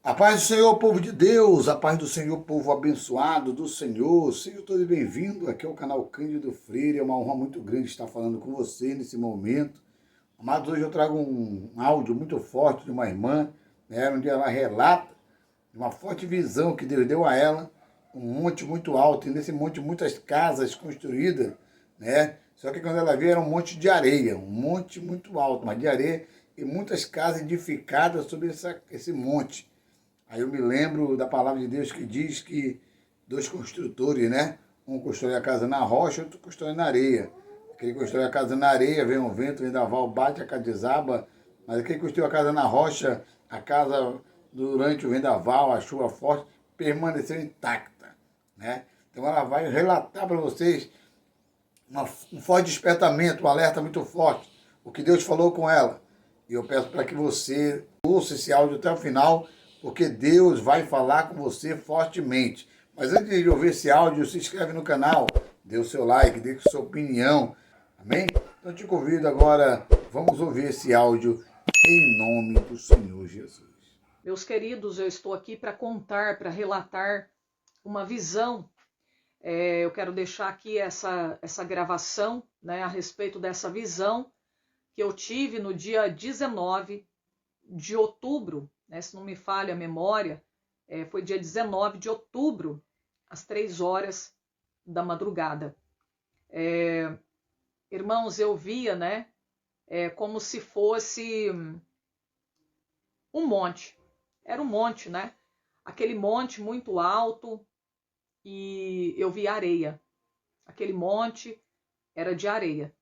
A paz do Senhor, povo de Deus, a paz do Senhor, povo abençoado do Senhor. Seja todo bem-vindo aqui ao canal Cândido Freire. É uma honra muito grande estar falando com você nesse momento. Amados, hoje eu trago um áudio muito forte de uma irmã, né, onde ela relata uma forte visão que Deus deu a ela, um monte muito alto, e nesse monte muitas casas construídas, né? Só que quando ela vê era um monte de areia, um monte muito alto, mas de areia, e muitas casas edificadas sobre esse monte. Aí eu me lembro da palavra de Deus que diz que dois construtores, né? Um constrói a casa na rocha, outro constrói na areia. Aquele que constrói a casa na areia, vem um vento, vem vendaval, bate, a casa desaba. Mas aquele que construiu a casa na rocha, a casa durante o vendaval, a chuva forte, permaneceu intacta, né? Então ela vai relatar para vocês um forte despertamento, um alerta muito forte, o que Deus falou com ela. E eu peço para que você ouça esse áudio até o final, porque Deus vai falar com você fortemente. Mas antes de ouvir esse áudio, se inscreve no canal, dê o seu like, dê sua opinião, amém? Então eu te convido agora, vamos ouvir esse áudio em nome do Senhor Jesus. Meus queridos, eu estou aqui para contar, para relatar uma visão. Eu quero deixar aqui essa gravação, né, a respeito dessa visão que eu tive no dia 19 de outubro, né, se não me falha a memória, foi dia 19 de outubro, às 3 horas da madrugada. Irmãos, eu via, né, como se fosse um monte. Era um monte, né? Aquele monte muito alto, e eu vi areia. Aquele monte era de areia.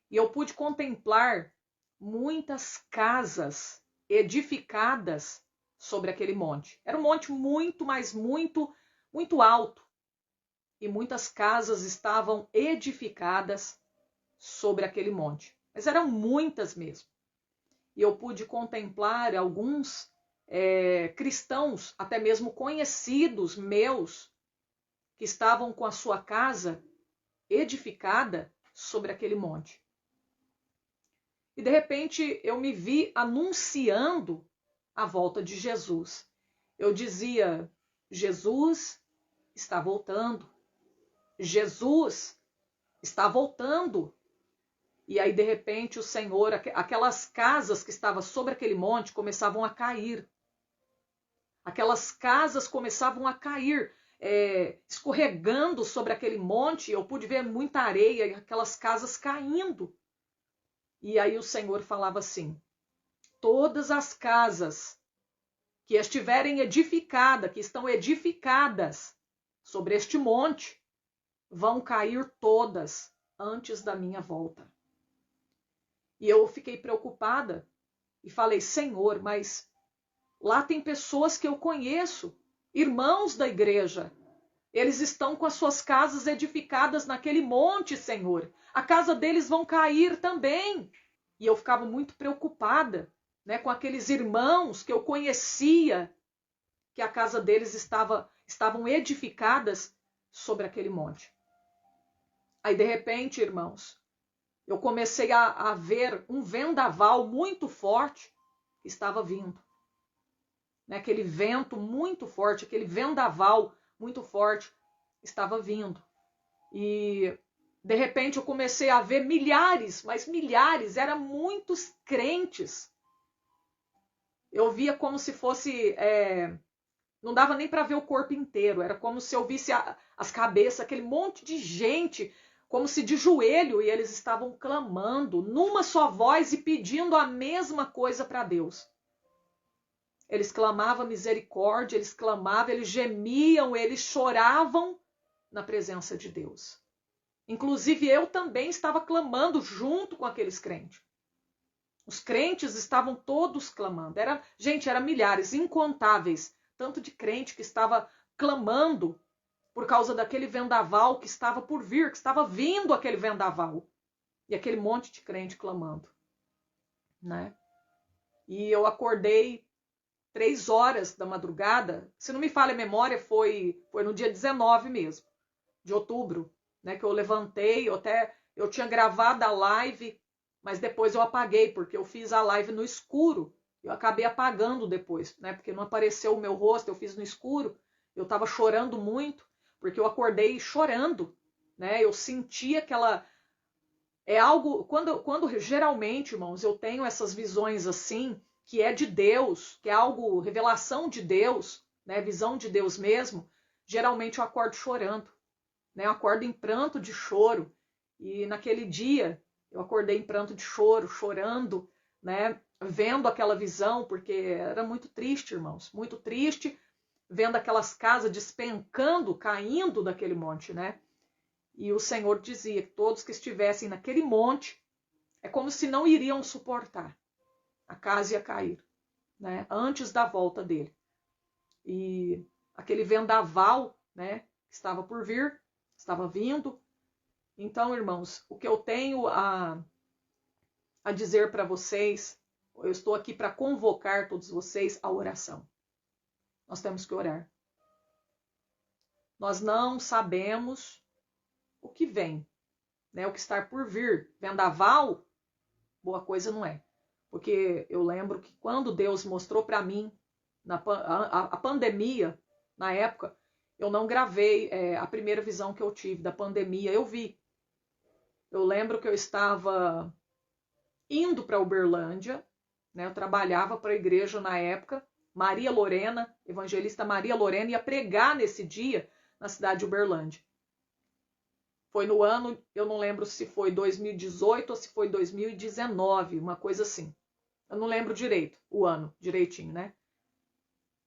E eu pude contemplar muitas casas edificadas sobre aquele monte. Era um monte muito, mas muito, muito alto. E muitas casas estavam edificadas sobre aquele monte. Mas eram muitas mesmo. E eu pude contemplar alguns cristãos, até mesmo conhecidos meus, que estavam com a sua casa edificada sobre aquele monte. E de repente eu me vi anunciando a volta de Jesus. Eu dizia: Jesus está voltando. Jesus está voltando. E aí de repente o Senhor, aquelas casas que estavam sobre aquele monte começavam a cair. Aquelas casas começavam a cair, escorregando sobre aquele monte. Eu pude ver muita areia e aquelas casas caindo. E aí o Senhor falava assim: todas as casas que estiverem edificadas, que estão edificadas sobre este monte, vão cair todas antes da minha volta. E eu fiquei preocupada e falei: Senhor, mas lá tem pessoas que eu conheço, irmãos da igreja. Eles estão com as suas casas edificadas naquele monte, Senhor. A casa deles vão cair também. E eu ficava muito preocupada, né, com aqueles irmãos que eu conhecia, que a casa deles estavam edificadas sobre aquele monte. Aí, de repente, irmãos, eu comecei a ver um vendaval muito forte que estava vindo. Aquele vento muito forte, aquele vendaval muito forte estava vindo. E de repente eu comecei a ver milhares, mas milhares, eram muitos crentes. Eu via como se fosse, não dava nem para ver o corpo inteiro, era como se eu visse as cabeças, aquele monte de gente, como se de joelho, e eles estavam clamando numa só voz e pedindo a mesma coisa para Deus. Eles clamavam misericórdia, eles clamavam, eles gemiam, eles choravam na presença de Deus. Inclusive eu também estava clamando junto com aqueles crentes. Os crentes estavam todos clamando. Era milhares, incontáveis, tanto de crente que estava clamando por causa daquele vendaval que estava por vir, que estava vindo aquele vendaval. E aquele monte de crente clamando, né? E eu acordei 3 horas da madrugada, se não me falha a memória, foi no dia 19 mesmo, de outubro, né, que eu levantei, eu tinha gravado a live, mas depois eu apaguei, porque eu fiz a live no escuro. Eu acabei apagando depois, né? Porque não apareceu o meu rosto, eu fiz no escuro. Eu estava chorando muito, porque eu acordei chorando, né? Eu senti aquela... É algo... Quando geralmente, irmãos, eu tenho essas visões assim, que é de Deus, que é algo, revelação de Deus, né? Visão de Deus mesmo, geralmente eu acordo chorando, né? Eu acordo em pranto de choro. E naquele dia, eu acordei em pranto de choro, chorando, né? Vendo aquela visão, porque era muito triste, irmãos, muito triste, vendo aquelas casas despencando, caindo daquele monte, né? E o Senhor dizia que todos que estivessem naquele monte, é como se não iriam suportar. A casa ia cair, né? Antes da volta dele. E aquele vendaval, né? Que estava por vir, estava vindo. Então, irmãos, o que eu tenho a dizer para vocês, eu estou aqui para convocar todos vocês à oração. Nós temos que orar. Nós não sabemos o que vem, né? O que está por vir. Vendaval, boa coisa não é. Porque eu lembro que quando Deus mostrou para mim a pandemia, na época, eu não gravei a primeira visão que eu tive da pandemia, eu vi. Eu lembro que eu estava indo para Uberlândia, né? Eu trabalhava para a igreja na época, Maria Lorena, evangelista Maria Lorena, ia pregar nesse dia na cidade de Uberlândia. Foi no ano, eu não lembro se foi 2018 ou se foi 2019, uma coisa assim. Eu não lembro direito, o ano, direitinho, né?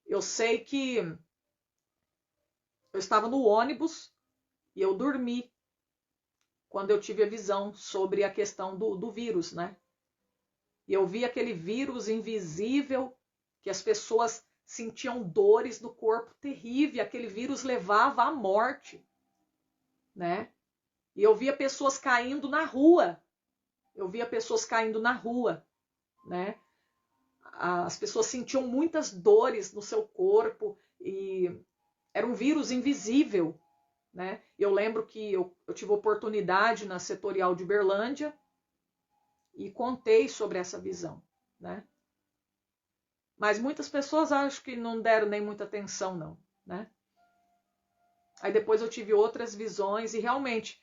Eu sei que eu estava no ônibus e eu dormi quando eu tive a visão sobre a questão do vírus, né? E eu vi aquele vírus invisível, que as pessoas sentiam dores no corpo terrível, aquele vírus levava à morte, né? E eu via pessoas caindo na rua. Eu via pessoas caindo na rua, né? As pessoas sentiam muitas dores no seu corpo e era um vírus invisível, né? Eu lembro que eu tive oportunidade na setorial de Uberlândia e contei sobre essa visão, né? Mas muitas pessoas acho que não deram nem muita atenção, não, né? Aí depois eu tive outras visões e realmente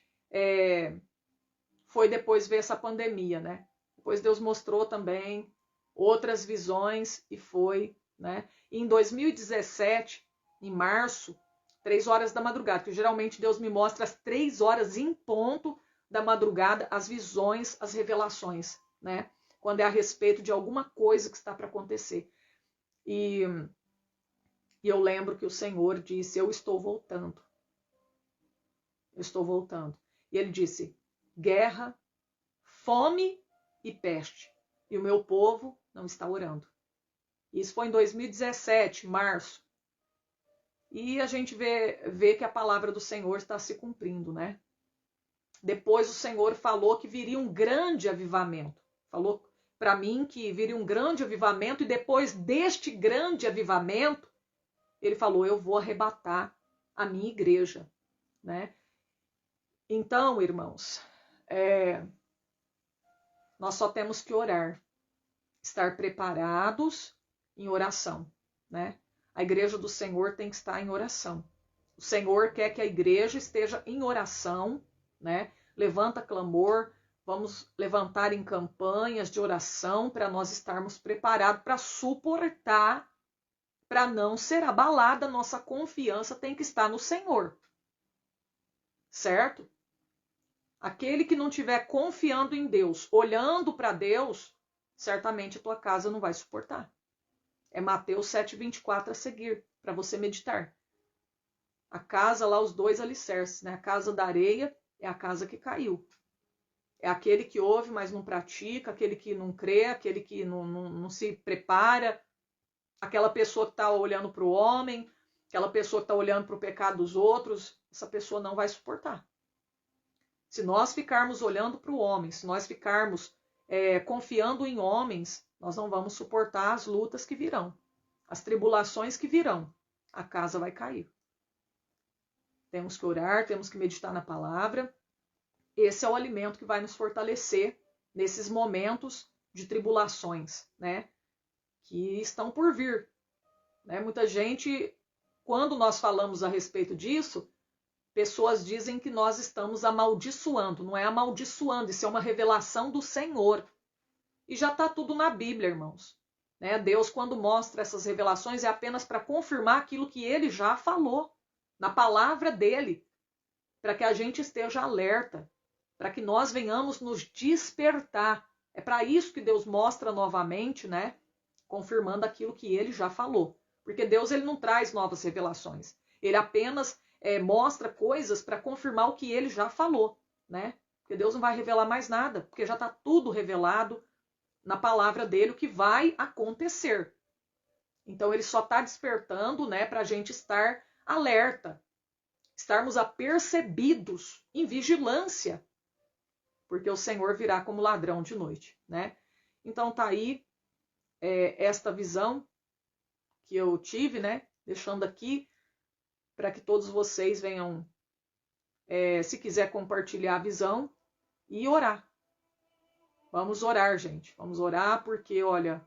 foi depois ver essa pandemia, né? Depois Deus mostrou também outras visões e foi, né? E em 2017, em março, 3 horas da madrugada, que geralmente Deus me mostra às 3 horas em ponto da madrugada as visões, as revelações, né? Quando é a respeito de alguma coisa que está para acontecer. E eu lembro que o Senhor disse, eu estou voltando. Eu estou voltando. E ele disse, guerra, fome e peste. E o meu povo não está orando. Isso foi em 2017, março. E a gente vê que a palavra do Senhor está se cumprindo, né? Depois o Senhor falou que viria um grande avivamento. Falou para mim que viria um grande avivamento e depois deste grande avivamento, ele falou, eu vou arrebatar a minha igreja, né? Então, irmãos, nós só temos que orar, estar preparados em oração, né? A igreja do Senhor tem que estar em oração. O Senhor quer que a igreja esteja em oração, né? Levanta clamor, vamos levantar em campanhas de oração para nós estarmos preparados para suportar, para não ser abalada, nossa confiança tem que estar no Senhor. Certo? Aquele que não estiver confiando em Deus, olhando para Deus, certamente a tua casa não vai suportar. É Mateus 7:24 a seguir, para você meditar. A casa lá, os 2 alicerces, né? A casa da areia é a casa que caiu. É aquele que ouve, mas não pratica, aquele que não crê, aquele que não se prepara, aquela pessoa que está olhando para o homem, aquela pessoa que está olhando para o pecado dos outros, essa pessoa não vai suportar. Se nós ficarmos olhando para o homem, se nós ficarmos confiando em homens, nós não vamos suportar as lutas que virão, as tribulações que virão. A casa vai cair. Temos que orar, temos que meditar na palavra. Esse é o alimento que vai nos fortalecer nesses momentos de tribulações, né? que estão por vir, né? Muita gente, quando nós falamos a respeito disso, pessoas dizem que nós estamos amaldiçoando. Não é amaldiçoando, isso é uma revelação do Senhor. E já está tudo na Bíblia, irmãos. Né? Deus, quando mostra essas revelações, é apenas para confirmar aquilo que ele já falou na palavra dele, para que a gente esteja alerta, para que nós venhamos nos despertar. É para isso que Deus mostra novamente, né? Confirmando aquilo que ele já falou. Porque Deus, ele não traz novas revelações. Ele apenas mostra coisas para confirmar o que ele já falou, né? Porque Deus não vai revelar mais nada, porque já está tudo revelado na palavra dele, o que vai acontecer. Então ele só está despertando, né, para a gente estar alerta, estarmos apercebidos, em vigilância, porque o Senhor virá como ladrão de noite, né? Então tá aí esta visão que eu tive, né, deixando aqui para que todos vocês venham, se quiser compartilhar a visão e orar. Vamos orar, gente. Vamos orar porque, olha,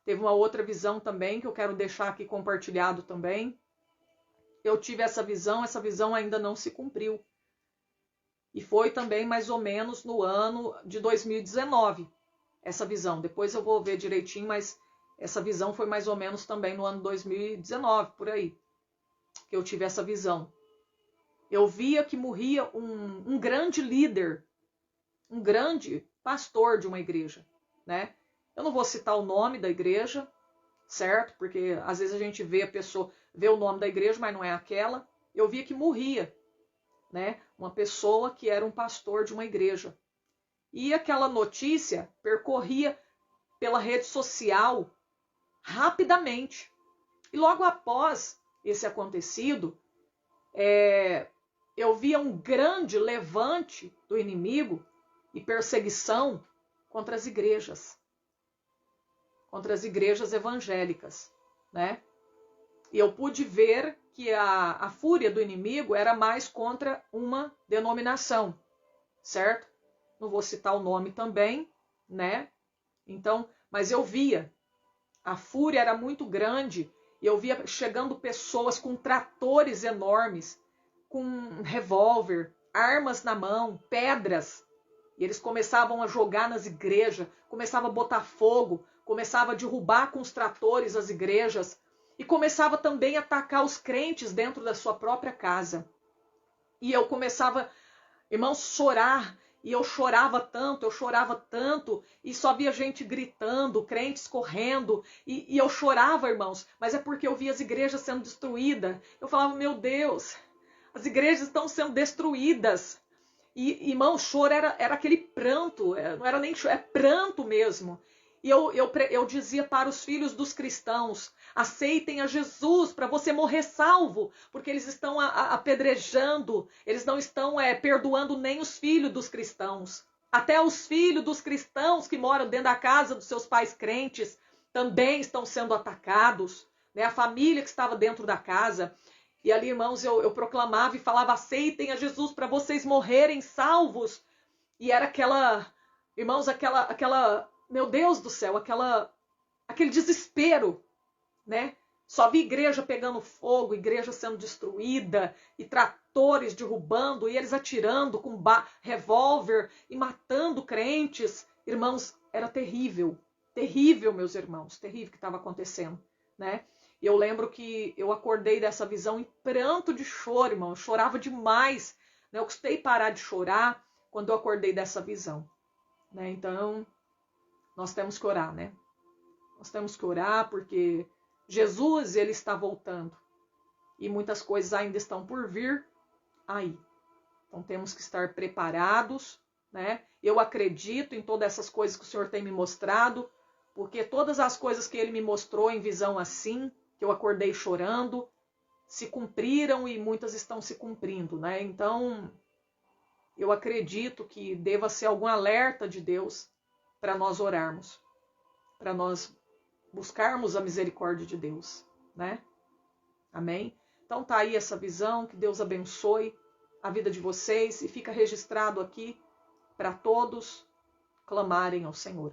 teve uma outra visão também que eu quero deixar aqui compartilhado também. Eu tive essa visão ainda não se cumpriu. E foi também mais ou menos no ano de 2019, essa visão. Depois eu vou ver direitinho, mas essa visão foi mais ou menos também no ano 2019, por aí, que eu tive essa visão. Eu via que morria um grande líder, um grande pastor de uma igreja, né? Eu não vou citar o nome da igreja, certo? Porque às vezes a gente vê a pessoa, vê o nome da igreja, mas não é aquela. Eu via que morria, né? Uma pessoa que era um pastor de uma igreja. E aquela notícia percorria pela rede social rapidamente. E logo após esse acontecido, eu via um grande levante do inimigo e perseguição contra as igrejas evangélicas, né? E eu pude ver que a fúria do inimigo era mais contra uma denominação, certo? Não vou citar o nome também, né? Então, mas eu via, a fúria era muito grande, e eu via chegando pessoas com tratores enormes, com revólver, armas na mão, pedras, e eles começavam a jogar nas igrejas, começavam a botar fogo, começavam a derrubar com os tratores as igrejas, e começava também a atacar os crentes dentro da sua própria casa. E eu começava, irmãos, chorar, e eu chorava tanto, e só via gente gritando, crentes correndo, e eu chorava, irmãos, mas é porque eu via as igrejas sendo destruídas. Eu falava, meu Deus, as igrejas estão sendo destruídas. E, irmão, choro era aquele pranto, não era nem choro, é pranto mesmo. E eu dizia para os filhos dos cristãos, aceitem a Jesus para você morrer salvo, porque eles estão apedrejando, eles não estão perdoando nem os filhos dos cristãos. Até os filhos dos cristãos que moram dentro da casa dos seus pais crentes também estão sendo atacados, né? A família que estava dentro da casa. E ali, irmãos, eu proclamava e falava, aceitem a Jesus para vocês morrerem salvos. E era irmãos, meu Deus do céu, aquele desespero, né? Só vi igreja pegando fogo, igreja sendo destruída, e tratores derrubando, e eles atirando com revólver e matando crentes. Irmãos, era terrível, terrível, meus irmãos, terrível o que estava acontecendo, né? E eu lembro que eu acordei dessa visão em pranto de choro, irmão. Eu chorava demais, né? Eu custei parar de chorar quando eu acordei dessa visão, né? Então, nós temos que orar, né? Nós temos que orar porque Jesus, ele está voltando. E muitas coisas ainda estão por vir aí. Então, temos que estar preparados, né? Eu acredito em todas essas coisas que o Senhor tem me mostrado, porque todas as coisas que ele me mostrou em visão assim, que eu acordei chorando, se cumpriram e muitas estão se cumprindo, né? Então, eu acredito que deva ser algum alerta de Deus para nós orarmos, para nós buscarmos a misericórdia de Deus, né? Amém? Então tá aí essa visão, que Deus abençoe a vida de vocês e fica registrado aqui para todos clamarem ao Senhor.